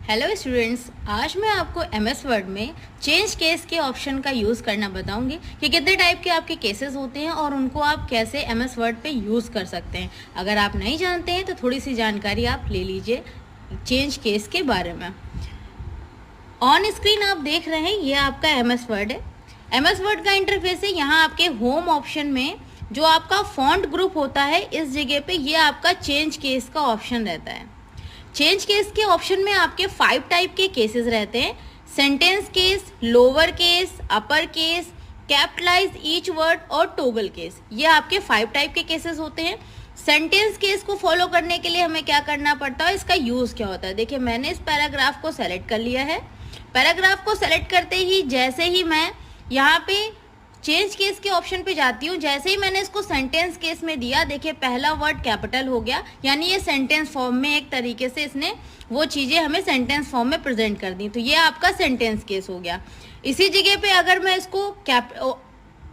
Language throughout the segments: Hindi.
हेलो स्टूडेंट्स, आज मैं आपको एमएस वर्ड में चेंज केस के ऑप्शन का यूज़ करना बताऊंगी कि कितने टाइप के आपके केसेस होते हैं और उनको आप कैसे एमएस वर्ड पे यूज़ कर सकते हैं। अगर आप नहीं जानते हैं तो थोड़ी सी जानकारी आप ले लीजिए चेंज केस के बारे में। ऑन स्क्रीन आप देख रहे हैं ये आपका एमएस वर्ड है। एमएस वर्ड का इंटरफेस है। यहाँ आपके होम ऑप्शन में जो आपका फॉन्ट ग्रुप होता है इस जगह पे ये आपका चेंज केस का ऑप्शन रहता है। चेंज केस के ऑप्शन में आपके 5 टाइप के केसेस रहते हैं। Sentence case, lower case, upper case, capitalise each word और टोगल केस। ये आपके 5 टाइप के केसेस होते हैं। सेंटेंस केस को फॉलो करने के लिए हमें क्या करना पड़ता है, इसका यूज़ क्या होता है। देखिए मैंने इस पैराग्राफ को सेलेक्ट कर लिया है। पैराग्राफ को सेलेक्ट करते ही जैसे ही मैं यहाँ पे चेंज केस के ऑप्शन पे जाती हूँ, जैसे ही मैंने इसको सेंटेंस केस में दिया, देखिए पहला वर्ड कैपिटल हो गया, यानी ये सेंटेंस फॉर्म में एक तरीके से इसने वो चीज़ें हमें सेंटेंस फॉर्म में प्रेजेंट कर दी। तो ये आपका सेंटेंस केस हो गया। इसी जगह पे अगर मैं इसको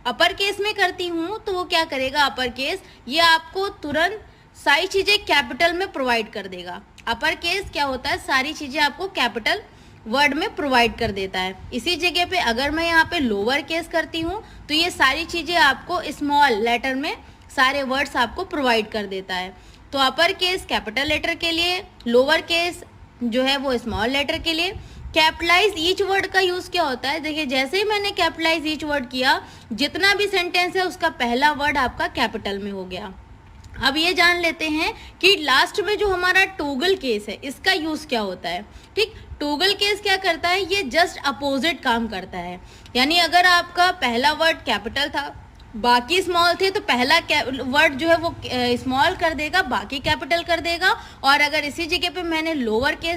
अपर केस में करती हूँ तो वो क्या करेगा, अपर केस ये आपको तुरंत सारी चीज़ें कैपिटल में प्रोवाइड कर देगा। अपर केस क्या होता है, सारी चीज़ें आपको कैपिटल वर्ड में प्रोवाइड कर देता है। इसी जगह पे अगर मैं यहाँ पे लोअर केस करती हूँ तो ये सारी चीज़ें आपको स्मॉल लेटर में सारे वर्ड्स आपको प्रोवाइड कर देता है। तो अपर केस कैपिटल लेटर के लिए, लोअर केस जो है वो स्मॉल लेटर के लिए। कैपिटलाइज ईच वर्ड का यूज़ क्या होता है, देखिए जैसे ही मैंने कैपिटलाइज ईच वर्ड किया, जितना भी सेंटेंस है उसका पहला वर्ड आपका कैपिटल में हो गया। अब ये जान लेते हैं कि लास्ट में जो हमारा टोगल केस है इसका यूज़ क्या होता है। ठीक, टोगल केस क्या करता है, ये जस्ट अपोजिट काम करता है। यानी अगर आपका पहला वर्ड कैपिटल था, बाकी स्मॉल थे, तो पहला वर्ड जो है वो स्मॉल कर देगा, बाकी कैपिटल कर देगा। और अगर इसी जगह पे मैंने लोअर केस